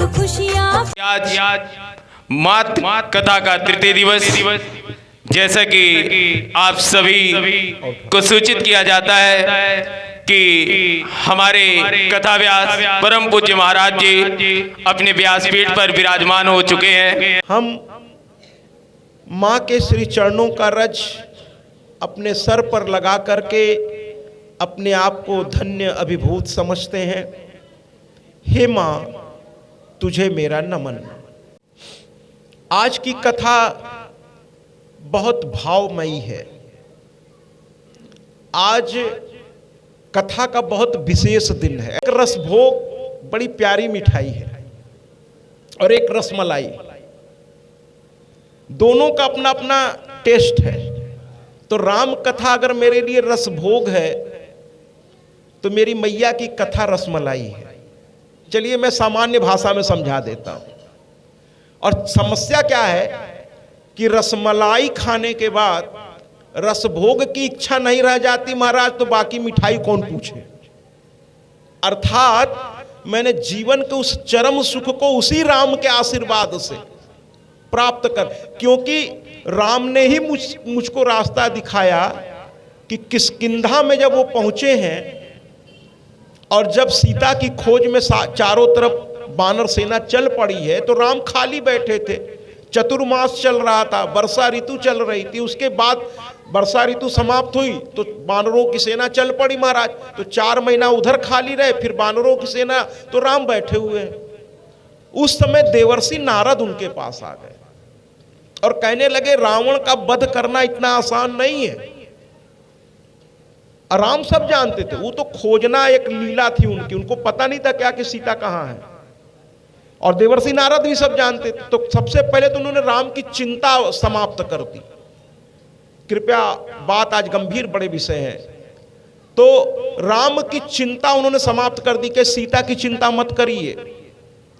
खुशियाँ। आज मात कथा का तृतीय दिवस, जैसा कि आप सभी को सूचित किया जाता है कि हमारे कथा व्यास परम पूज्य महाराज जी अपने व्यासपीठ पर विराजमान हो चुके हैं। हम माँ के श्री चरणों का रज अपने सर पर लगा करके अपने आप को धन्य अभिभूत समझते हैं। हे माँ, तुझे मेरा नमन। आज की कथा बहुत भावमयी है। आज कथा का बहुत विशेष दिन है। एक रसभोग बड़ी प्यारी मिठाई है और एक रसमलाई, दोनों का अपना अपना टेस्ट है। तो राम कथा अगर मेरे लिए रसभोग है तो मेरी मैया की कथा रसमलाई है। चलिए मैं सामान्य भाषा में समझा देता हूं। और समस्या क्या है कि रसमलाई खाने के बाद रसभोग की इच्छा नहीं रह जाती महाराज, तो बाकी मिठाई कौन पूछे। अर्थात मैंने जीवन के उस चरम सुख को उसी राम के आशीर्वाद से प्राप्त कर, क्योंकि राम ने ही मुझको रास्ता दिखाया कि किष्किंधा में जब वो पहुंचे हैं और जब सीता की खोज में चारों तरफ बानर सेना चल पड़ी है तो राम खाली बैठे थे। चतुर्मास चल रहा था, वर्षा ऋतु चल रही थी। उसके बाद वर्षा ऋतु समाप्त हुई तो बानरों की सेना चल पड़ी महाराज। तो 4 महीना उधर खाली रहे, फिर बानरों की सेना, तो राम बैठे हुए हैं। उस समय देवर्षि नारद उनके पास आ गए और कहने लगे रावण का वध करना इतना आसान नहीं है। राम सब जानते थे, वो तो खोजना एक लीला थी उनकी, उनको पता नहीं था क्या कि सीता कहाँ है। और देवर्षि नारद भी सब जानते थे। तो सबसे पहले तो उन्होंने राम की चिंता समाप्त कर दी। कृपया, बात आज गंभीर बड़े विषय है। तो राम की चिंता उन्होंने समाप्त कर दी कि सीता की चिंता मत करिए।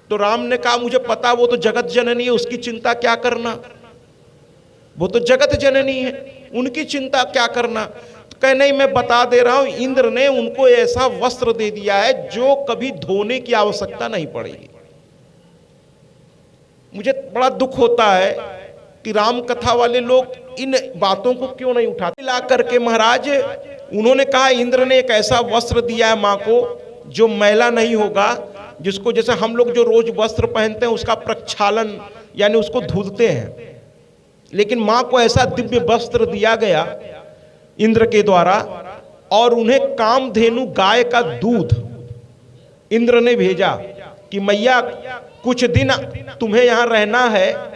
तो राम ने कहा मुझे पता वो तो जगत जननी है, उसकी चिंता क्या करना, वो तो जगत जननी है, उनकी चिंता क्या करना। तो कहे नहीं, मैं बता दे रहा हूं, इंद्र ने उनको ऐसा वस्त्र दे दिया है जो कभी धोने की आवश्यकता नहीं पड़ेगी। मुझे बड़ा दुख होता है कि राम कथा वाले लोग इन बातों को क्यों नहीं उठाते। ला करके महाराज उन्होंने कहा इंद्र ने एक ऐसा वस्त्र दिया है माँ को जो मैला नहीं होगा, जिसको जैसे हम लोग जो रोज वस्त्र पहनते हैं उसका प्रक्षालन यानी उसको धुलते हैं, लेकिन माँ को ऐसा दिव्य वस्त्र दिया गया इंद्र के द्वारा। और उन्हें कामधेनु गाय का दूध इंद्र ने भेजा कि मैया कुछ दिन तुम्हें यहां रहना है।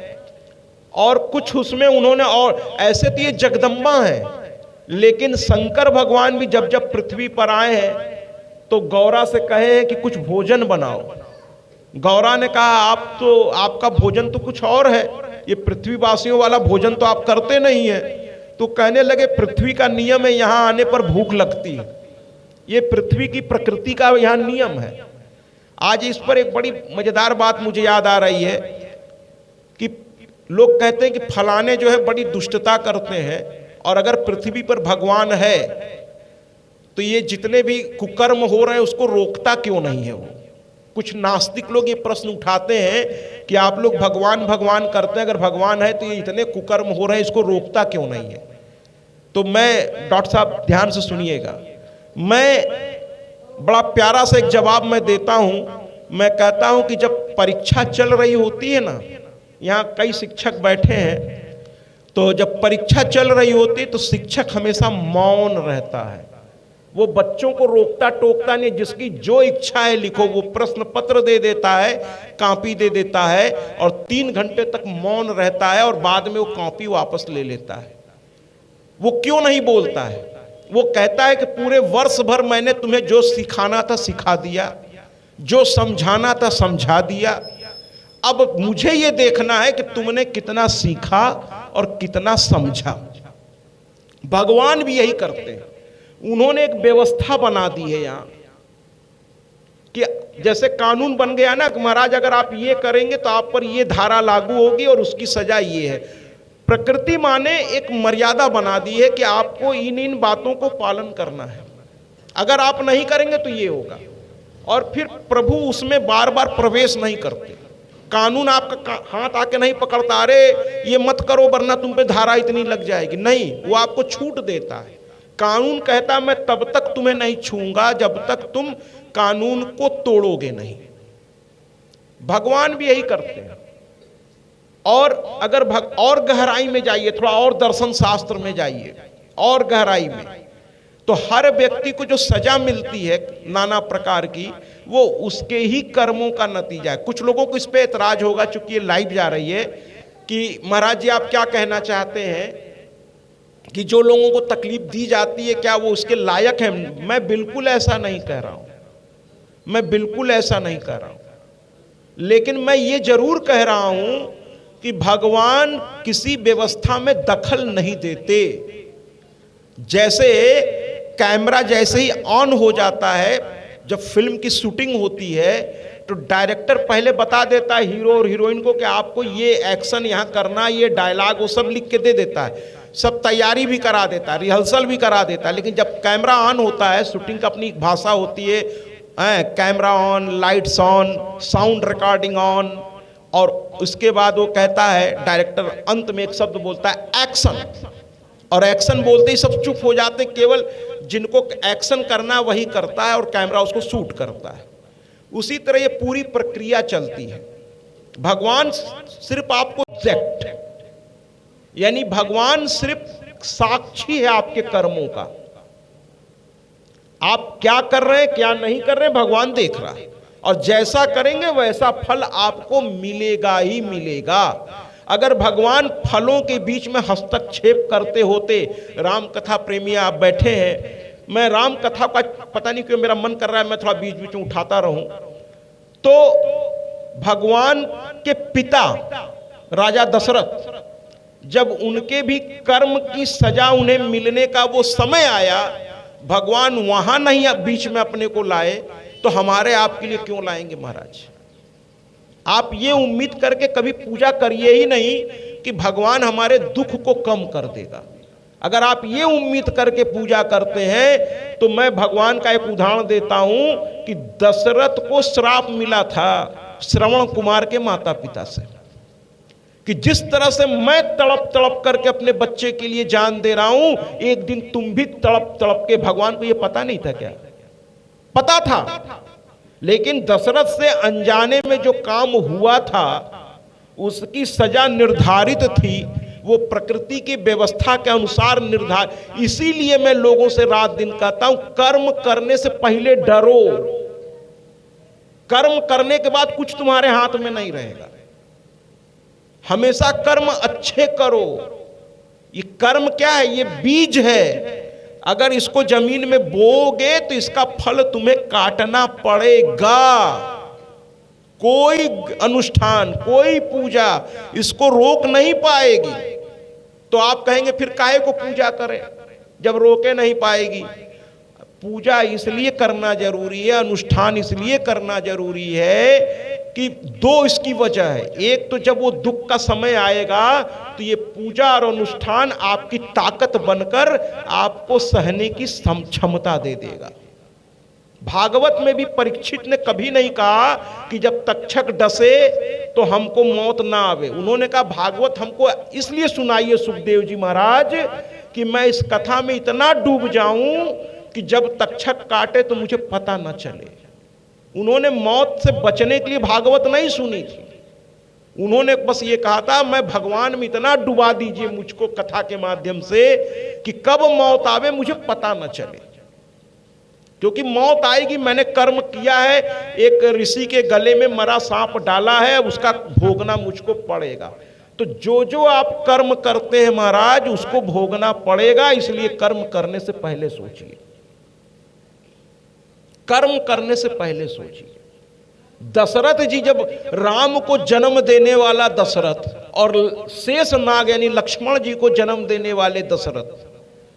और कुछ उसमें उन्होंने, और ऐसे तो ये जगदम्बा है, लेकिन शंकर भगवान भी जब जब पृथ्वी पर आए हैं तो गौरा से कहे हैं कि कुछ भोजन बनाओ। गौरा ने कहा आप तो, आपका भोजन तो कुछ और है, ये पृथ्वीवासियों वाला भोजन तो आप करते नहीं है। तो कहने लगे पृथ्वी का नियम है, यहां आने पर भूख लगती है, ये पृथ्वी की प्रकृति का यहां नियम है। आज इस पर एक बड़ी मजेदार बात मुझे याद आ रही है कि लोग कहते हैं कि फलाने जो है बड़ी दुष्टता करते हैं, और अगर पृथ्वी पर भगवान है तो ये जितने भी कुकर्म हो रहे हैं उसको रोकता क्यों नहीं है वो। कुछ नास्तिक लोग ये प्रश्न उठाते हैं कि आप लोग भगवान भगवान करते हैं, अगर भगवान है तो ये इतने कुकर्म हो रहे हैं, इसको रोकता क्यों नहीं है। तो मैं, डॉक्टर साहब ध्यान से सुनिएगा, मैं बड़ा प्यारा सा एक जवाब मैं देता हूं। मैं कहता हूं कि जब परीक्षा चल रही होती है ना, यहाँ कई शिक्षक बैठे हैं, तो जब परीक्षा चल रही होती है तो शिक्षक हमेशा मौन रहता है। वो बच्चों को रोकता टोकता नहीं, जिसकी जो इच्छा है लिखो, वो प्रश्न पत्र दे देता है, कॉपी दे देता है और 3 घंटे तक मौन रहता है और बाद में वो कॉपी वापस ले लेता है। वो क्यों नहीं बोलता है? वो कहता है कि पूरे वर्ष भर मैंने तुम्हें जो सिखाना था सिखा दिया, जो समझाना था समझा दिया, अब मुझे ये देखना है कि तुमने कितना सीखा और कितना समझा। भगवान भी यही करते हैं। उन्होंने एक व्यवस्था बना दी है यहाँ कि जैसे कानून बन गया ना कि महाराज अगर आप ये करेंगे तो आप पर ये धारा लागू होगी और उसकी सजा ये है। प्रकृति माँ ने एक मर्यादा बना दी है कि आपको इन बातों को पालन करना है, अगर आप नहीं करेंगे तो ये होगा। और फिर प्रभु उसमें बार बार प्रवेश नहीं करते। कानून आपका हाथ आके नहीं पकड़ता, अरे ये मत करो वरना तुम पे धारा इतनी लग जाएगी, नहीं, वो आपको छूट देता है। कानून कहता है मैं तब तक तुम्हें नहीं छूंगा जब तक तुम कानून को तोड़ोगे नहीं। भगवान भी यही करते हैं। और अगर और गहराई में जाइए, थोड़ा और दर्शन शास्त्र में जाइए, और गहराई में, तो हर व्यक्ति को जो सजा मिलती है नाना प्रकार की, वो उसके ही कर्मों का नतीजा है। कुछ लोगों को इस पे एतराज होगा, चूंकि ये लाइव जा रही है, कि महाराज जी आप क्या कहना चाहते हैं कि जो लोगों को तकलीफ दी जाती है क्या वो उसके लायक है? मैं बिल्कुल ऐसा नहीं कह रहा हूं, मैं बिल्कुल ऐसा नहीं कह रहा हूं, लेकिन मैं ये जरूर कह रहा हूं कि भगवान किसी व्यवस्था में दखल नहीं देते। जैसे कैमरा जैसे ही ऑन हो जाता है, जब फिल्म की शूटिंग होती है, तो डायरेक्टर पहले बता देता है हीरो और हीरोइन को कि आपको ये एक्शन यहाँ करना, ये डायलॉग, वो सब लिख के दे देता है, सब तैयारी भी करा देता है, रिहर्सल भी करा देता है। लेकिन जब कैमरा ऑन होता है, शूटिंग का अपनी भाषा होती है, camera on, lights on, sound recording on, और उसके बाद वो कहता है डायरेक्टर, अंत में एक शब्द बोलता है एक्शन, और एक्शन बोलते ही सब चुप हो जाते हैं, केवल जिनको एक्शन करना वही करता है और कैमरा उसको शूट करता है। उसी तरह ये पूरी प्रक्रिया चलती है। भगवान सिर्फ आपको एग्जैक्ट, यानी भगवान सिर्फ साक्षी है आपके कर्मों का। आप क्या कर रहे हैं क्या नहीं कर रहे हैं भगवान देख रहा है, और जैसा करेंगे वैसा फल आपको मिलेगा ही मिलेगा। अगर भगवान फलों के बीच में हस्तक्षेप करते होते, राम कथा प्रेमी आप बैठे हैं, मैं राम कथा का पता नहीं क्यों मेरा मन कर रहा है मैं थोड़ा बीच बीच में उठाता रहूं, तो भगवान के पिता राजा दशरथ, जब उनके भी कर्म की सजा उन्हें मिलने का वो समय आया, भगवान वहां नहीं बीच में अपने को लाए, तो हमारे आपके लिए क्यों लाएंगे महाराज? आप ये उम्मीद करके कभी पूजा करिए ही नहीं कि भगवान हमारे दुख को कम कर देगा। अगर आप ये उम्मीद करके पूजा करते हैं, तो मैं भगवान का एक उदाहरण देता हूं कि दशरथ को श्राप मिला था श्रवण कुमार के माता पिता से, कि जिस तरह से मैं तड़प तड़प करके अपने बच्चे के लिए जान दे रहा हूं, एक दिन तुम भी तड़प तड़प के। भगवान को यह पता नहीं था क्या? पता था, लेकिन दशरथ से अनजाने में जो काम हुआ था उसकी सजा निर्धारित थी, वो प्रकृति की व्यवस्था के अनुसार निर्धारित। इसीलिए मैं लोगों से रात दिन कहता हूं, कर्म करने से पहले डरो। कर्म करने के बाद कुछ तुम्हारे हाथ में नहीं रहेगा। हमेशा कर्म अच्छे करो। ये कर्म क्या है? ये बीज है। अगर इसको जमीन में बोओगे तो इसका फल तुम्हें काटना पड़ेगा। कोई अनुष्ठान, कोई पूजा इसको रोक नहीं पाएगी। तो आप कहेंगे फिर काहे को पूजा करें जब रोके नहीं पाएगी? पूजा इसलिए करना जरूरी है, अनुष्ठान इसलिए करना जरूरी है कि दो इसकी वजह है। एक तो जब वो दुख का समय आएगा तो ये पूजा और अनुष्ठान आपकी ताकत बनकर आपको सहने की क्षमता दे देगा। भागवत में भी परीक्षित ने कभी नहीं कहा कि जब तक्षक डसे तो हमको मौत ना आवे। उन्होंने कहा भागवत हमको इसलिए सुनाइए सुखदेव जी महाराज कि मैं इस कथा में इतना डूब जाऊं कि जब तक्षक काटे तो मुझे पता न चले। उन्होंने मौत से बचने के लिए भागवत नहीं सुनी थी। उन्होंने बस ये कहा था मैं भगवान में इतना डुबा दीजिए मुझको कथा के माध्यम से कि कब मौत आवे मुझे पता न चले, क्योंकि मौत आएगी। मैंने कर्म किया है, एक ऋषि के गले में मरा सांप डाला है, उसका भोगना मुझको पड़ेगा। तो जो जो आप कर्म करते हैं महाराज उसको भोगना पड़ेगा। इसलिए कर्म करने से पहले सोचिए, कर्म करने से पहले सोचिए। दशरथ जी, जब राम को जन्म देने वाला दशरथ और शेष नाग यानी लक्ष्मण जी को जन्म देने वाले दशरथ,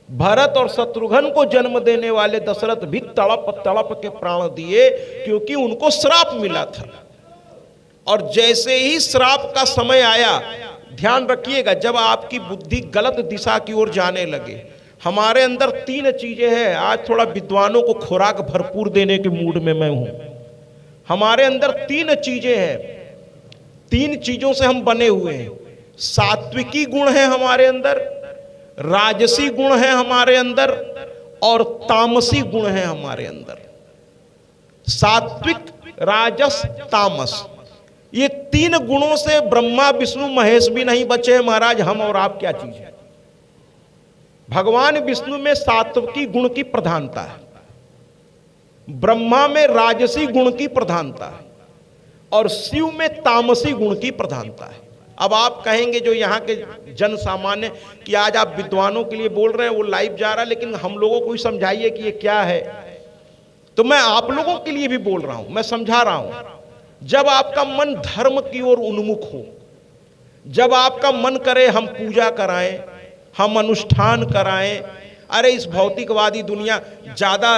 भरत और शत्रुघ्न को जन्म देने वाले दशरथ भी तड़प तड़प के प्राण दिए, क्योंकि उनको श्राप मिला था। और जैसे ही श्राप का समय आया, ध्यान रखिएगा, जब आपकी बुद्धि गलत दिशा की ओर जाने लगे, हमारे अंदर तीन चीजें हैं। आज थोड़ा विद्वानों को खुराक भरपूर देने के मूड में मैं हूं। हमारे अंदर तीन चीजें हैं। तीन चीजों से हम बने हुए हैं। सात्विकी गुण है हमारे अंदर, राजसी गुण है हमारे अंदर, और तामसी गुण है हमारे अंदर। सात्विक, राजस, तामस, ये तीन गुणों से ब्रह्मा विष्णु महेश भी नहीं बचे हैं महाराज। हम और आप क्या चीज है? भगवान विष्णु में सात्विकी गुण की प्रधानता है, ब्रह्मा में राजसी गुण की प्रधानता है, और शिव में तामसी गुण की प्रधानता है। अब आप कहेंगे जो यहाँ के जन सामान्य कि आज आप विद्वानों के लिए बोल रहे हैं, वो लाइव जा रहा है, लेकिन हम लोगों को ही समझाइए कि ये क्या है। तो मैं आप लोगों के लिए भी बोल रहा हूं, मैं समझा रहा हूं। जब आपका मन धर्म की ओर उन्मुख हो, जब आपका मन करे हम पूजा कराएं, हम अनुष्ठान कराएं, अरे इस भौतिकवादी दुनिया ज्यादा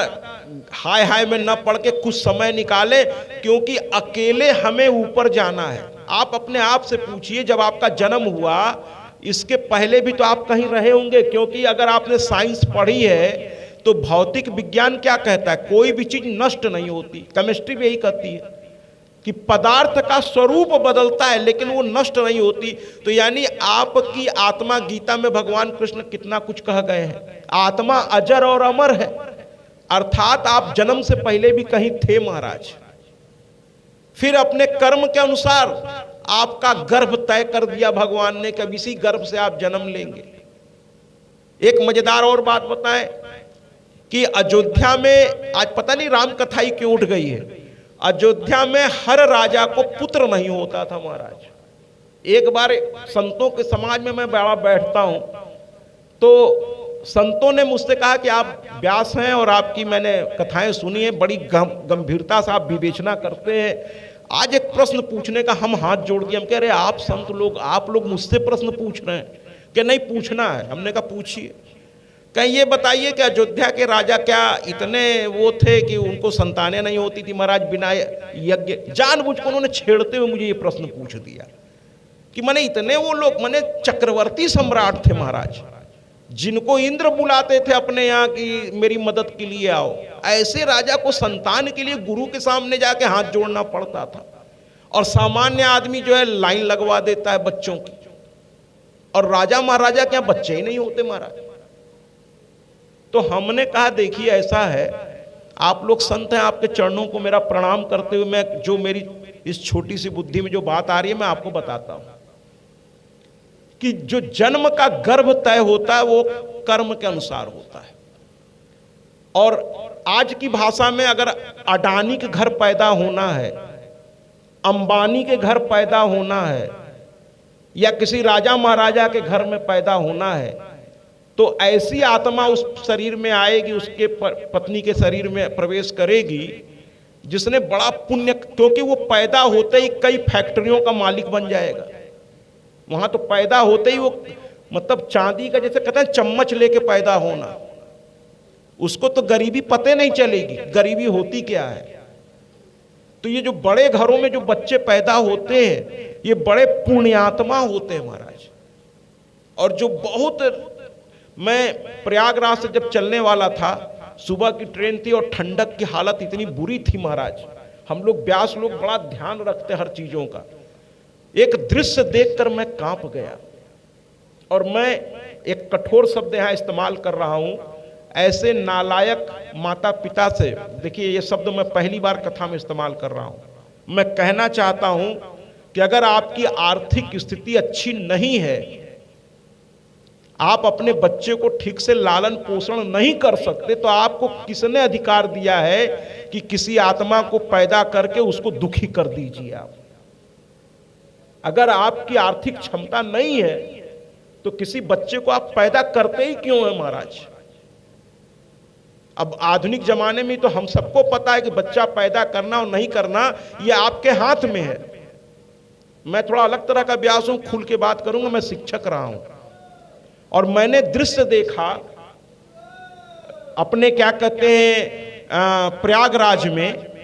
हाय हाय में न पड़ के कुछ समय निकाले, क्योंकि अकेले हमें ऊपर जाना है। आप अपने आप से पूछिए, जब आपका जन्म हुआ इसके पहले भी तो आप कहीं रहे होंगे, क्योंकि अगर आपने साइंस पढ़ी है तो भौतिक विज्ञान क्या कहता है? कोई भी चीज नष्ट नहीं होती। केमिस्ट्री भी यही कहती है कि पदार्थ का स्वरूप बदलता है लेकिन वो नष्ट नहीं होती। तो यानी आपकी आत्मा, गीता में भगवान कृष्ण कितना कुछ कह गए हैं, आत्मा अजर और अमर है, अर्थात आप जन्म से पहले भी कहीं थे महाराज। फिर अपने कर्म के अनुसार आपका गर्भ तय कर दिया भगवान ने कि अब इसी गर्भ से आप जन्म लेंगे। एक मजेदार और बात बताएं कि अयोध्या में आज पता नहीं राम कथा ही क्यों उठ गई है। अयोध्या में हर राजा को पुत्र नहीं होता था महाराज। एक बार संतों के समाज में मैं बड़ा बैठता हूं, तो संतों ने मुझसे कहा कि आप व्यास हैं और आपकी मैंने कथाएं सुनी है, बड़ी गंभीरता से आप विवेचना करते हैं। आज एक प्रश्न पूछने का हम हाथ जोड़ दिए। हम कह रहे आप संत लोग, आप लोग मुझसे प्रश्न पूछ रहे हैं कि नहीं पूछना है। हमने कहा पूछिए। कहीं ये बताइए कि अयोध्या के राजा क्या इतने वो थे कि उनको संतानें नहीं होती थी महाराज बिना यज्ञ? जानबूझ को उन्होंने छेड़ते हुए मुझे ये प्रश्न पूछ दिया कि माने इतने वो लोग, माने चक्रवर्ती सम्राट थे महाराज, जिनको इंद्र बुलाते थे अपने यहाँ की मेरी मदद के लिए आओ, ऐसे राजा को संतान के लिए गुरु के सामने जाके हाथ जोड़ना पड़ता था। और सामान्य आदमी जो है लाइन लगवा देता है बच्चों की, और राजा महाराजा के यहाँ बच्चे ही नहीं होते महाराज। तो हमने कहा देखिए ऐसा है, आप लोग संत हैं, आपके चरणों को मेरा प्रणाम करते हुए मैं जो मेरी इस छोटी सी बुद्धि में जो बात आ रही है मैं आपको बताता हूं कि जो जन्म का गर्भ तय होता है वो कर्म के अनुसार होता है। और आज की भाषा में अगर अडानी के घर पैदा होना है, अंबानी के घर पैदा होना है, या किसी राजा महाराजा के घर में पैदा होना है, तो ऐसी आत्मा उस शरीर में आएगी, उसके पत्नी के शरीर में प्रवेश करेगी जिसने बड़ा पुण्य, क्योंकि वो पैदा होते ही कई फैक्ट्रियों का मालिक बन जाएगा। वहां तो पैदा होते ही वो मतलब चांदी का जैसे कहते हैं चम्मच लेके पैदा होना, उसको तो गरीबी पते नहीं चलेगी, गरीबी होती क्या है। तो ये जो बड़े घरों में जो बच्चे पैदा होते हैं ये बड़े पुण्यात्मा होते हैं महाराज। और जो बहुत, मैं प्रयागराज से जब चलने वाला था, सुबह की ट्रेन थी और ठंडक की हालत इतनी बुरी थी महाराज, हम लोग व्यास लोग बड़ा ध्यान रखते हर चीजों का। एक दृश्य देखकर मैं कांप गया, और मैं एक कठोर शब्द यहां इस्तेमाल कर रहा हूं, ऐसे नालायक माता पिता से, देखिए ये शब्द मैं पहली बार कथा में इस्तेमाल कर रहा हूं। मैं कहना चाहता हूं कि अगर आपकी आर्थिक स्थिति अच्छी नहीं है, आप अपने बच्चे को ठीक से लालन पोषण नहीं कर सकते, तो आपको किसने अधिकार दिया है कि किसी आत्मा को पैदा करके उसको दुखी कर दीजिए आप? अगर आपकी आर्थिक क्षमता नहीं है तो किसी बच्चे को आप पैदा करते ही क्यों है महाराज? अब आधुनिक जमाने में तो हम सबको पता है कि बच्चा पैदा करना और नहीं करना ये आपके हाथ में है। मैं थोड़ा अलग तरह का व्यास हूं, खुल के बात करूंगा, मैं शिक्षक रहा हूं और मैंने दृश्य देखा अपने क्या कहते हैं प्रयागराज में,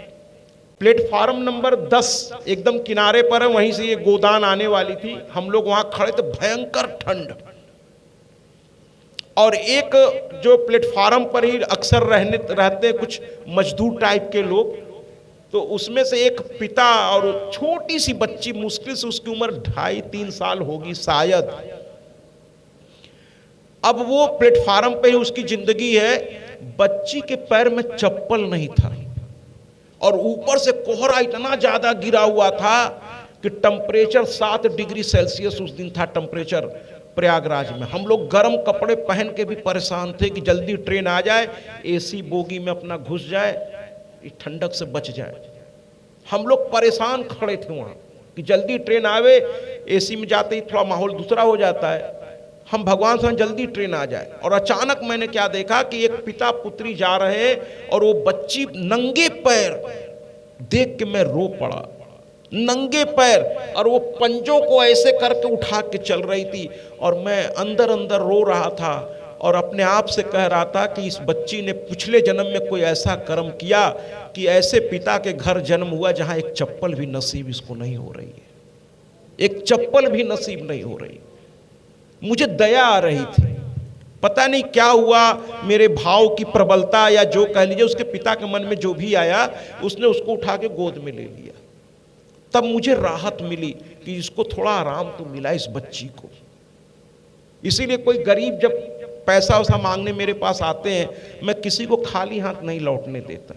प्लेटफार्म नंबर 10 एकदम किनारे पर है, वहीं से ये गोदान आने वाली थी। हम लोग वहां खड़े थे, भयंकर ठंड, और एक जो प्लेटफार्म पर ही अक्सर रहते कुछ मजदूर टाइप के लोग, तो उसमें से एक पिता और छोटी सी बच्ची, मुश्किल से उसकी उम्र 2.5-3 साल होगी शायद। अब वो प्लेटफार्म पे ही उसकी जिंदगी है। बच्ची के पैर में चप्पल नहीं था और ऊपर से कोहरा इतना ज्यादा गिरा हुआ था कि टेम्परेचर 7 डिग्री सेल्सियस उस दिन था टेम्परेचर प्रयागराज में। हम लोग गर्म कपड़े पहन के भी परेशान थे कि जल्दी ट्रेन आ जाए, एसी बोगी में अपना घुस जाए, ठंडक से बच जाए। हम लोग परेशान खड़े थे वहां कि जल्दी ट्रेन आवे। एसी में जाते ही थोड़ा माहौल दूसरा हो जाता है, हम भगवान से जल्दी ट्रेन आ जाए। और अचानक मैंने क्या देखा कि एक पिता पुत्री जा रहे हैं और वो बच्ची नंगे पैर, देख के मैं रो पड़ा। नंगे पैर और वो पंजों को ऐसे करके उठा के चल रही थी और मैं अंदर अंदर रो रहा था और अपने आप से कह रहा था कि इस बच्ची ने पिछले जन्म में कोई ऐसा कर्म किया कि ऐसे पिता के घर जन्म हुआ जहां एक चप्पल भी नसीब इसको नहीं हो रही है, एक चप्पल भी नसीब नहीं हो रही। मुझे दया आ रही थी, पता नहीं क्या हुआ, मेरे भाव की प्रबलता या जो कह लीजिए, उसके पिता के मन में जो भी आया उसने उसको उठा के गोद में ले लिया। तब मुझे राहत मिली कि इसको थोड़ा आराम तो मिला इस बच्ची को। इसीलिए कोई गरीब जब पैसा वैसा मांगने मेरे पास आते हैं, मैं किसी को खाली हाथ नहीं लौटने देता।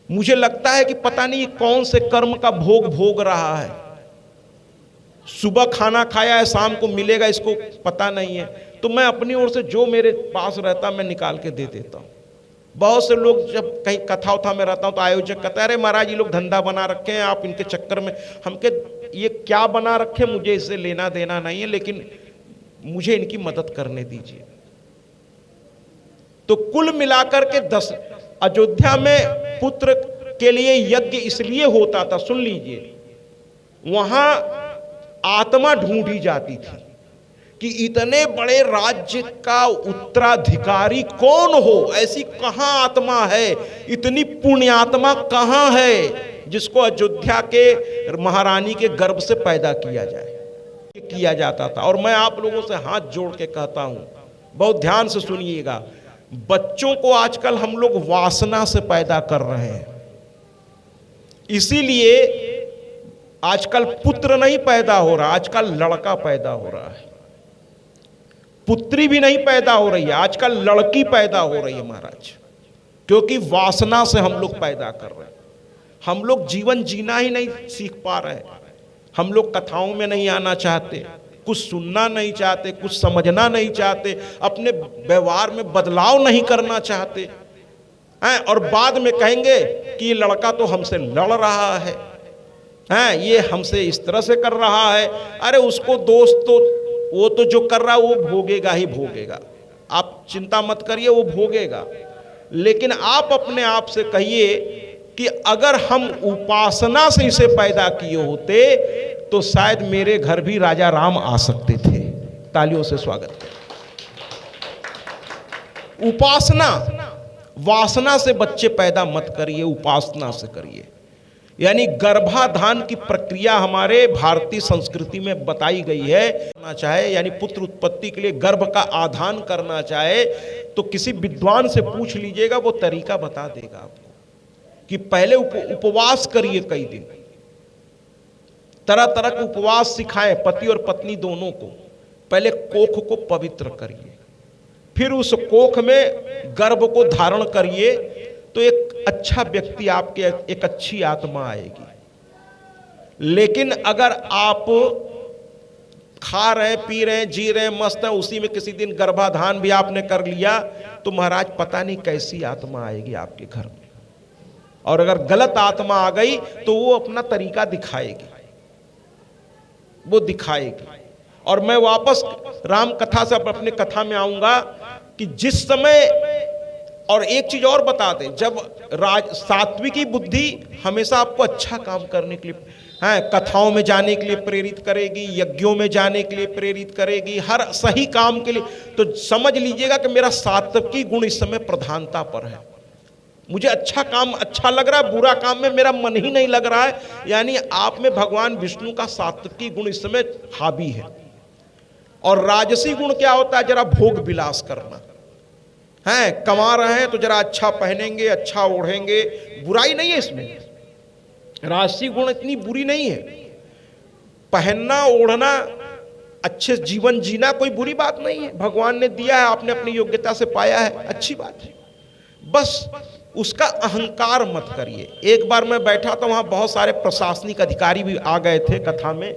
मुझे लगता है कि पता नहीं कौन से कर्म का भोग भोग रहा है। सुबह खाना खाया है, शाम को मिलेगा इसको पता नहीं है, तो मैं अपनी ओर से जो मेरे पास रहता मैं निकाल के दे देता हूँ। बहुत से लोग जब कहीं कथा उथा में रहता हूँ तो आयोजक कहता है अरे महाराज ये लोग धंधा बना रखे हैं, आप इनके चक्कर में। हम के ये क्या बना रखे, मुझे इससे लेना देना नहीं है, लेकिन मुझे इनकी मदद करने दीजिए। तो कुल मिलाकर के 10 अयोध्या में पुत्र के लिए यज्ञ इसलिए होता था, सुन लीजिए, वहां आत्मा ढूंढी जाती थी कि इतने बड़े राज्य का उत्तराधिकारी कौन हो, ऐसी कहां आत्मा है, इतनी पुण्यात्मा कहां है जिसको अयोध्या के महारानी के गर्भ से पैदा किया जाए, किया जाता था। और मैं आप लोगों से हाथ जोड़ के कहता हूं, बहुत ध्यान से सुनिएगा, बच्चों को आजकल हम लोग वासना से पैदा कर रहे हैं। इसीलिए आजकल पुत्र नहीं पैदा हो रहा, आजकल लड़का पैदा हो रहा है। पुत्री भी नहीं पैदा हो रही है, आजकल लड़की पैदा हो रही है महाराज, क्योंकि वासना से हम लोग पैदा कर रहे हैं। हम लोग जीवन जीना ही नहीं सीख पा रहे हैं। हम लोग कथाओं में नहीं आना चाहते, कुछ सुनना नहीं चाहते, कुछ समझना नहीं चाहते, अपने व्यवहार में बदलाव नहीं करना चाहते हैं। और बाद में कहेंगे कि ये लड़का तो हमसे लड़ रहा है, ये हमसे इस तरह से कर रहा है। अरे उसको दोस्त तो वो तो जो कर रहा है वो भोगेगा ही भोगेगा, आप चिंता मत करिए, वो भोगेगा। लेकिन आप अपने आप से कहिए कि अगर हम उपासना से इसे पैदा किए होते तो शायद मेरे घर भी राजा राम आ सकते थे। तालियों से स्वागत करें। उपासना, वासना से बच्चे पैदा मत करिए, उपासना से करिए। यानी गर्भाधान की प्रक्रिया हमारे भारतीय संस्कृति में बताई गई है। करना चाहे यानी पुत्र उत्पत्ति के लिए गर्भ का आधान करना चाहे तो किसी विद्वान से पूछ लीजिएगा, वो तरीका बता देगा आपको कि पहले उपवास करिए कई दिन, तरह तरह के उपवास सिखाएं पति और पत्नी दोनों को। पहले कोख को पवित्र करिए, फिर उस कोख में गर्भ को धारण करिए, तो एक अच्छा व्यक्ति आपके, एक अच्छी आत्मा आएगी। लेकिन अगर आप खा रहे हैं, पी रहे हैं, जी रहे हैं, मस्त हैं, उसी में किसी दिन गर्भाधान भी आपने कर लिया तो महाराज पता नहीं कैसी आत्मा आएगी आपके घर में। और अगर गलत आत्मा आ गई तो वो अपना तरीका दिखाएगी, वो दिखाएगी। और मैं वापस राम कथा से अपने कथा में आऊंगा कि जिस समय, और एक चीज और बता दें, जब सात्विकी बुद्धि हमेशा आपको अच्छा काम करने के लिए, कथाओं में जाने के लिए प्रेरित करेगी, यज्ञों में जाने के लिए प्रेरित करेगी, हर सही काम के लिए, तो समझ लीजिएगा कि मेरा सात्विकी गुण इस समय प्रधानता पर है। मुझे अच्छा काम अच्छा लग रहा है, बुरा काम में मेरा मन ही नहीं लग रहा है, यानी आप में भगवान विष्णु का सात्विकी गुण इस समय हावी है। और राजसी गुण क्या होता है? जरा भोग विलास करना है, कमा रहे हैं तो जरा अच्छा पहनेंगे, अच्छा ओढ़ेंगे, बुराई नहीं है इसमें, राजसी गुण इतनी बुरी नहीं है। पहनना ओढ़ना, अच्छे जीवन जीना कोई बुरी बात नहीं है। भगवान ने दिया है, आपने अपनी योग्यता से पाया है, अच्छी बात है। बस उसका अहंकार मत करिए। एक बार मैं बैठा था, वहां बहुत सारे प्रशासनिक अधिकारी भी आ गए थे कथा में,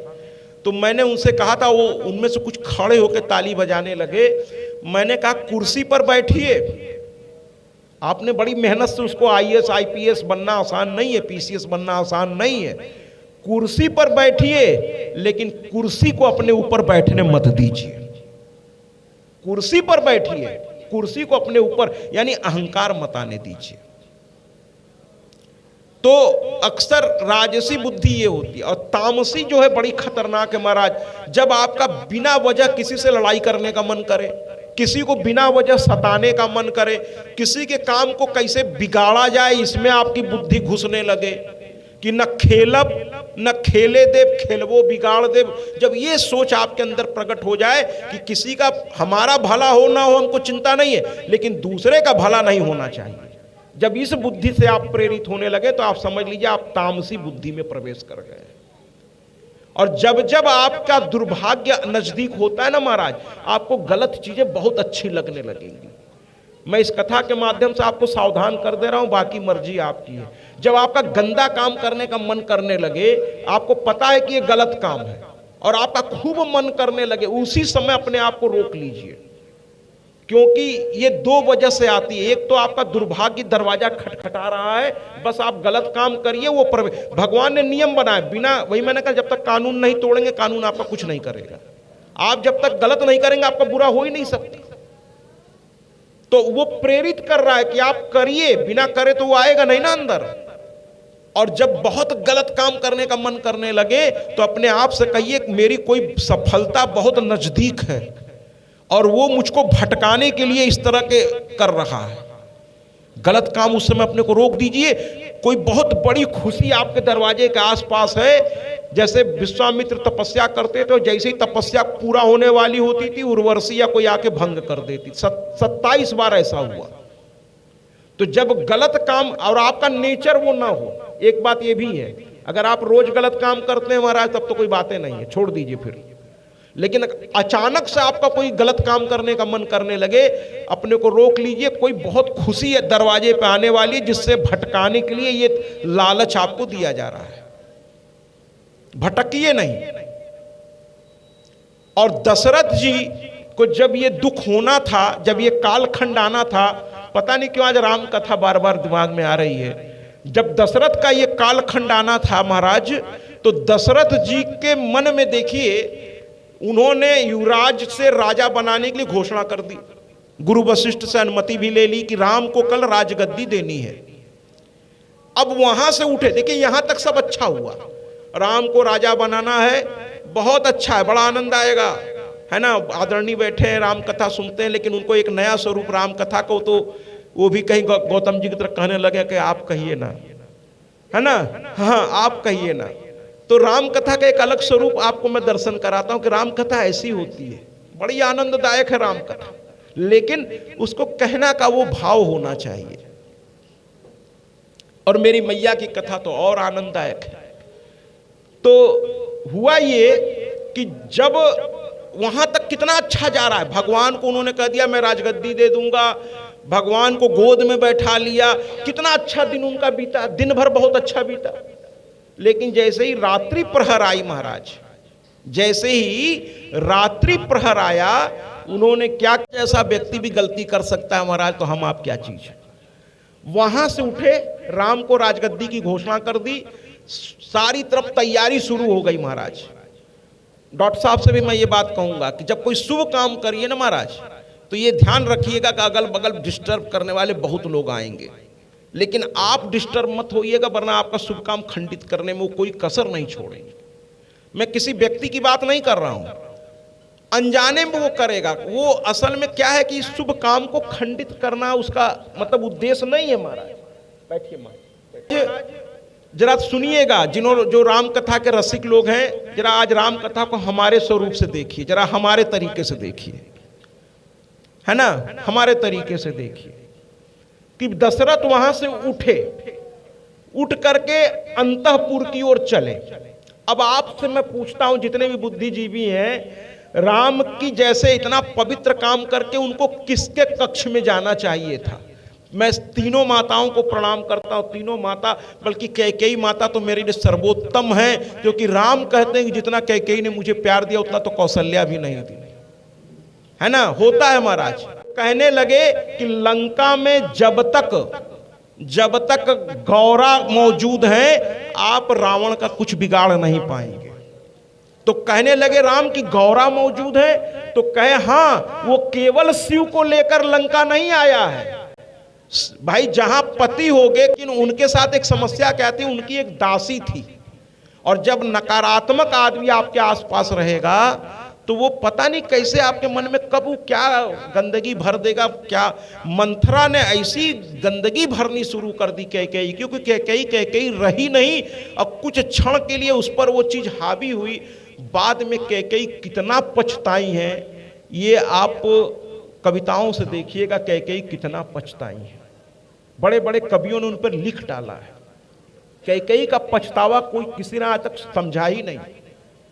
तो मैंने उनसे कहा था, वो उनमें से कुछ खड़े होकर ताली बजाने लगे। मैंने कहा कुर्सी पर बैठिए, आपने बड़ी मेहनत से उसको आईएएस आईपीएस बनना आसान नहीं है, पीसीएस बनना आसान नहीं है। कुर्सी पर बैठिए, लेकिन कुर्सी को अपने ऊपर बैठने मत दीजिए। कुर्सी पर बैठिए, कुर्सी को अपने ऊपर यानी अहंकार मत आने दीजिए। तो अक्सर राजसी बुद्धि ये होती है, और तामसी जो है बड़ी खतरनाक है महाराज। जब आपका बिना वजह किसी से लड़ाई करने का मन करे, किसी को बिना वजह सताने का मन करे, किसी के काम को कैसे बिगाड़ा जाए इसमें आपकी बुद्धि घुसने लगे कि न खेलब न खेले देव, खेलवो बिगाड़ देव। जब ये सोच आपके अंदर प्रकट हो जाए कि किसी का हमारा भला हो ना हो हमको चिंता नहीं है, लेकिन दूसरे का भला नहीं होना चाहिए, जब इस बुद्धि से आप प्रेरित होने लगे तो आप समझ लीजिए आप तामसी बुद्धि में प्रवेश कर गए। और जब जब आपका दुर्भाग्य नजदीक होता है ना महाराज, आपको गलत चीजें बहुत अच्छी लगने लगेंगी। मैं इस कथा के माध्यम से आपको सावधान कर दे रहा हूं, बाकी मर्जी आपकी है। जब आपका गंदा काम करने का मन करने लगे, आपको पता है कि ये गलत काम है और आपका खूब मन करने लगे, उसी समय अपने आप को रोक लीजिए, क्योंकि ये दो वजह से आती है। एक तो आपका दुर्भाग्य दरवाजा खटखटा रहा है, बस आप गलत काम करिए, वो भगवान ने नियम बनाए बिना, वही मैंने कहा, जब तक कानून नहीं तोड़ेंगे कानून आपका कुछ नहीं करेगा। आप जब तक गलत नहीं करेंगे आपका बुरा हो ही नहीं सकता। तो वो प्रेरित कर रहा है कि आप करिए, बिना करे तो वो आएगा नहीं ना अंदर। और जब बहुत गलत काम करने का मन करने लगे तो अपने आप से कहिए मेरी कोई सफलता बहुत नजदीक है और वो मुझको भटकाने के लिए इस तरह के कर रहा है। गलत काम उस समय अपने को रोक दीजिए। कोई बहुत बड़ी खुशी आपके दरवाजे के आसपास है, जैसे विश्वामित्र तपस्या करते थे, जैसे ही तपस्या पूरा होने वाली होती थी उर्वशी या कोई आके भंग कर देती। 27 बार ऐसा हुआ। तो जब गलत काम, और आपका नेचर वो ना हो, एक बात ये भी है, अगर आप रोज गलत काम करते हैं महाराज तब तो कोई बातें नहीं है, छोड़ दीजिए फिर। लेकिन अचानक से आपका कोई गलत काम करने का मन करने लगे, अपने को रोक लीजिए। कोई बहुत खुशी है दरवाजे पे आने वाली, जिससे भटकाने के लिए ये लालच आपको दिया जा रहा है, भटकिए नहीं। और दशरथ जी को जब ये दुख होना था, जब ये कालखंड आना था, पता नहीं क्यों आज राम कथा बार बार दिमाग में आ रही है। जब दशरथ का ये कालखंड आना था महाराज, तो दशरथ जी के मन में देखिए, उन्होंने युवराज से राजा बनाने के लिए घोषणा कर दी, गुरु वशिष्ठ से अनुमति भी ले ली कि राम को कल राजगद्दी देनी है। अब वहां से उठे, देखिए यहां तक सब अच्छा हुआ, राम को राजा बनाना है, बहुत अच्छा है, बड़ा आनंद आएगा, है ना। आदरणीय बैठे हैं, राम कथा सुनते हैं, लेकिन उनको एक नया स्वरूप राम कथा को, तो वो भी कहीं गौतम जी की तरह कहने लगे कि आप कहिए ना, है ना, हाँ आप कहिए ना। तो राम कथा का एक अलग स्वरूप आपको मैं दर्शन कराता हूं कि राम कथा ऐसी होती है, बड़ी आनंददायक है राम कथा, लेकिन उसको कहना का वो भाव होना चाहिए। और मेरी मैया की कथा तो और आनंददायक है। तो हुआ ये कि जब वहां तक कितना अच्छा जा रहा है, भगवान को उन्होंने कह दिया मैं राजगद्दी दे दूंगा, भगवान को गोद में बैठा लिया, कितना अच्छा दिन उनका बीता, दिन भर बहुत अच्छा बीता। लेकिन जैसे ही रात्रि प्रहर आई महाराज, जैसे ही रात्रि प्रहर आया, उन्होंने क्या, ऐसा व्यक्ति भी गलती कर सकता है महाराज, तो हम आप क्या चीज है। वहां से उठे, राम को राजगद्दी की घोषणा कर दी, सारी तरफ तैयारी शुरू हो गई महाराज। डॉक्टर साहब से भी मैं ये बात कहूंगा कि जब कोई शुभ काम करिए ना महाराज, तो ये ध्यान रखिएगा कि अगल बगल डिस्टर्ब करने वाले बहुत लोग आएंगे, लेकिन आप डिस्टर्ब मत होइएगा, वरना आपका शुभ काम खंडित करने में वो कोई कसर नहीं छोड़ेंगे। मैं किसी व्यक्ति की बात नहीं कर रहा हूं, अनजाने में वो करेगा, वो असल में क्या है कि इस शुभ काम को खंडित करना उसका मतलब उद्देश्य नहीं है महाराज। बैठिए महाराज, जरा सुनिएगा, जो राम कथा के रसिक लोग हैं, जरा आज राम कथा को हमारे स्वरूप से देखिए, जरा हमारे तरीके से देखिए, है ना, हमारे तरीके से देखिए कि दशरथ वहां से उठे, उठ करके अंतःपुर की ओर चले। अब आपसे मैं पूछता हूं, जितने भी बुद्धिजीवी हैं, राम की जैसे इतना पवित्र काम करके उनको किसके कक्ष में जाना चाहिए था? मैं तीनों माताओं को प्रणाम करता हूं, तीनों माता, बल्कि कैकेयी माता तो मेरे लिए सर्वोत्तम है, क्योंकि राम कहते हैं कि जितना कैकेयी ने मुझे प्यार दिया उतना तो कौशल्या भी नहीं दी, है ना? होता है महाराज। कहने लगे कि लंका में जब तक गौरा मौजूद है आप रावण का कुछ बिगाड़ नहीं पाएंगे। तो कहने लगे राम की गौरा मौजूद है, तो कहे हाँ, वो केवल शिव को लेकर लंका नहीं आया है भाई। जहां पति हो गए, लेकिन उनके साथ एक समस्या क्या थी, उनकी एक दासी थी। और जब नकारात्मक आदमी आपके आसपास रहेगा तो वो पता नहीं कैसे आपके मन में कब वो क्या गंदगी भर देगा। क्या मंथरा ने ऐसी गंदगी भरनी शुरू कर दी कैकेयी, क्योंकि कैकेयी रही नहीं, अब कुछ क्षण के लिए उस पर वो चीज हावी हुई। बाद में कैकेयी कितना पछताई है, ये आप कविताओं से देखिएगा कैकेयी कितना पछताई है। बड़े बड़े कवियों ने उन पर लिख डाला है। कैकेयी का पछतावा कोई किसी ने आज तक समझा ही नहीं।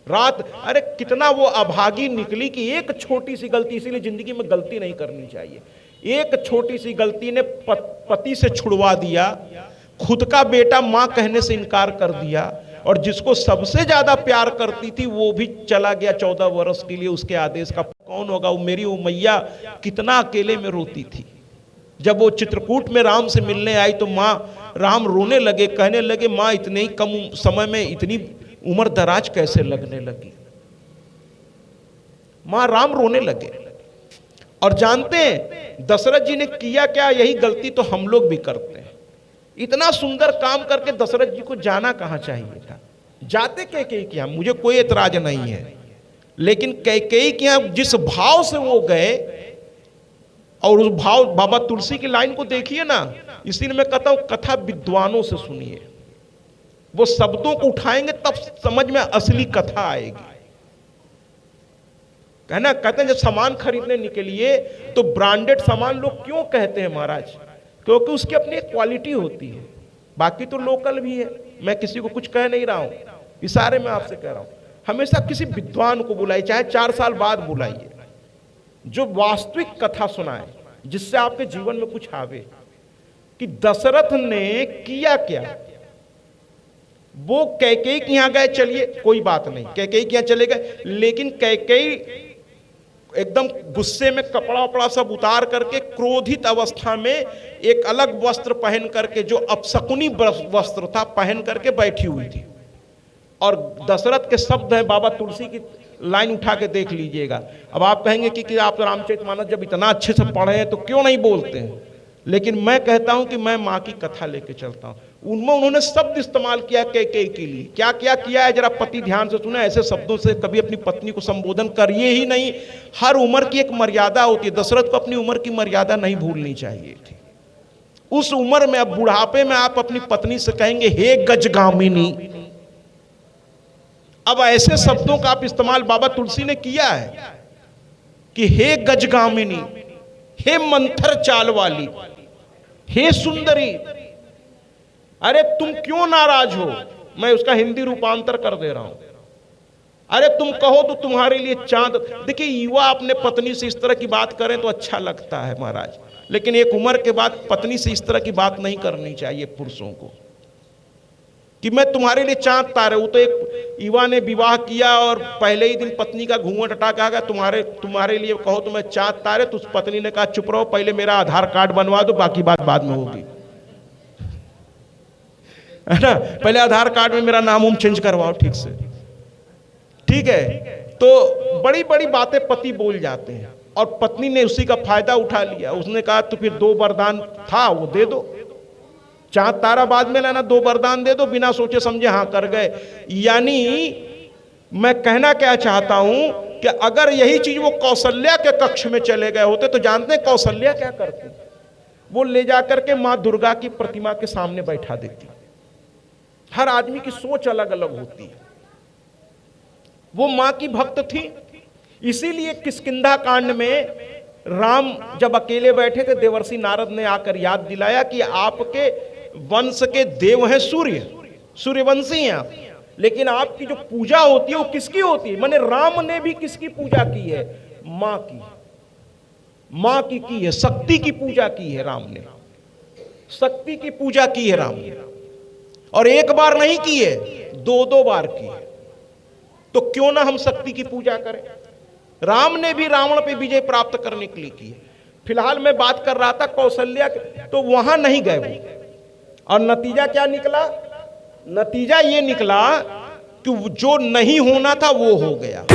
रात, अरे कितना वो अभागी निकली कि एक छोटी सी गलती, इसीलिए जिंदगी में गलती नहीं करनी चाहिए, एक छोटी सी गलती ने पति से छुड़वा दिया, खुद का बेटा मां कहने से इनकार कर दिया, और जिसको सबसे ज्यादा प्यार करती थी वो भी चला गया 14 वर्ष के लिए उसके आदेश का। कौन होगा वो? मेरी वो मैया कितना अकेले में रोती थी। जब वो चित्रकूट में राम से मिलने आई तो माँ राम रोने लगे, कहने लगे माँ इतने ही कम समय में इतनी उम्र दराज कैसे लगने लगी। मां राम रोने लगे। और जानते हैं दशरथ जी ने किया क्या? यही गलती तो हम लोग भी करते हैं। इतना सुंदर काम करके दशरथ जी को जाना कहां चाहिए था? जाते कैकेयी के यहां, मुझे कोई एतराज नहीं है, लेकिन कैकेयी के यहां जिस भाव से वो गए, और उस भाव, बाबा तुलसी की लाइन को देखिए ना, इसीलिए मैं कहता हूं कथा विद्वानों से सुनिए। वो शब्दों को उठाएंगे तब समझ में असली कथा आएगी। कहना कहते हैं जब सामान खरीदने निकलिए तो ब्रांडेड सामान लोग क्यों कहते हैं महाराज? क्योंकि उसकी अपनी एक क्वालिटी होती है, बाकी तो लोकल भी है। मैं किसी को कुछ कह नहीं रहा हूं, इशारे में आपसे कह रहा हूं। हमेशा किसी विद्वान को बुलाइए, चाहे 4 साल बाद बुलाइए, जो वास्तविक कथा सुनाए, जिससे आपके जीवन में कुछ आवे कि दशरथ ने किया क्या। वो कैकेयी के यहां गए, चलिए कोई बात नहीं, कैकेयी के यहां चले गए, लेकिन कैकेयी एकदम गुस्से में कपड़ा वपड़ा सब उतार करके क्रोधित अवस्था में एक अलग वस्त्र पहन करके, जो अपशकुनी वस्त्र था, पहन करके बैठी हुई थी। और दशरथ के शब्द हैं, बाबा तुलसी की लाइन उठा के देख लीजिएगा। अब आप कहेंगे कि आप रामचरितमानस जब इतना अच्छे से पढ़े हैं तो क्यों नहीं बोलते हैं, लेकिन मैं कहता हूं कि मैं मां की कथा लेके चलता हूं। उनमें उन्होंने शब्द इस्तेमाल किया कैकेयी के लिए। क्या क्या किया है जरा पति ध्यान से सुना। ऐसे शब्दों से कभी अपनी पत्नी को संबोधन करिए ही नहीं। हर उम्र की एक मर्यादा होती है। दशरथ को अपनी उम्र की मर्यादा नहीं भूलनी चाहिए थी। उस उम्र में, अब बुढ़ापे में आप अपनी पत्नी से कहेंगे हे गजगामिनी, अब ऐसे शब्दों का आप इस्तेमाल बाबा तुलसी ने किया है कि हे गजगामिनी, हे मंथर चाल वाली, हे सुंदरी, अरे तुम क्यों नाराज हो। मैं उसका हिंदी रूपांतर कर दे रहा हूं। अरे तुम कहो तो तुम्हारे लिए चांद। देखिए युवा अपने पत्नी से इस तरह की बात करें तो अच्छा लगता है महाराज, लेकिन एक उम्र के बाद पत्नी से इस तरह की बात नहीं करनी चाहिए पुरुषों को कि मैं तुम्हारे लिए चांद तारे। वो तो एक युवा ने विवाह किया और पहले ही दिन पत्नी का घूंघट हटा के आ गया, तुम्हारे लिए कहो तो मैं चांद तारे। तो उस पत्नी ने कहा चुप रहो, पहले मेरा आधार कार्ड बनवा दो, बाकी बात बाद में होगी, है ना। पहले आधार कार्ड में मेरा नाम चेंज करवाओ ठीक से, ठीक है। तो बड़ी बड़ी बातें पति बोल जाते हैं और पत्नी ने उसी का फायदा उठा लिया। उसने कहा तो फिर 2 वरदान था वो दे दो, चांद तारा बाद में लाना, 2 वरदान दे दो, बिना सोचे समझे हाँ कर गए। यानी मैं कहना क्या चाहता हूं कि अगर यही चीज वो कौशल्या के कक्ष में चले गए होते तो जानते हैं कौशल्या क्या करती? वो ले जाकर के मां दुर्गा की प्रतिमा के सामने बैठा देती। हर आदमी की सोच अलग अलग होती है। वो मां की भक्त थी, इसीलिए किष्किंधा कांड में राम जब अकेले बैठे थे, देवर्षि नारद ने आकर याद दिलाया कि आपके वंश के देव हैं सूर्य, सूर्यवंशी हैं आप, लेकिन आपकी जो पूजा होती है वो किसकी होती है? माने राम ने भी किसकी पूजा की है? मां की, मां की है, शक्ति की पूजा की है राम ने, शक्ति की पूजा की है राम ने। और एक बार नहीं की है, दो दो बार की है। तो क्यों ना हम शक्ति की पूजा करें? राम ने भी रावण पे विजय प्राप्त करने के लिए की है। फिलहाल मैं बात कर रहा था कौशल्या, तो वहां नहीं गए वो, और नतीजा क्या निकला? नतीजा ये निकला कि जो नहीं होना था वो हो गया।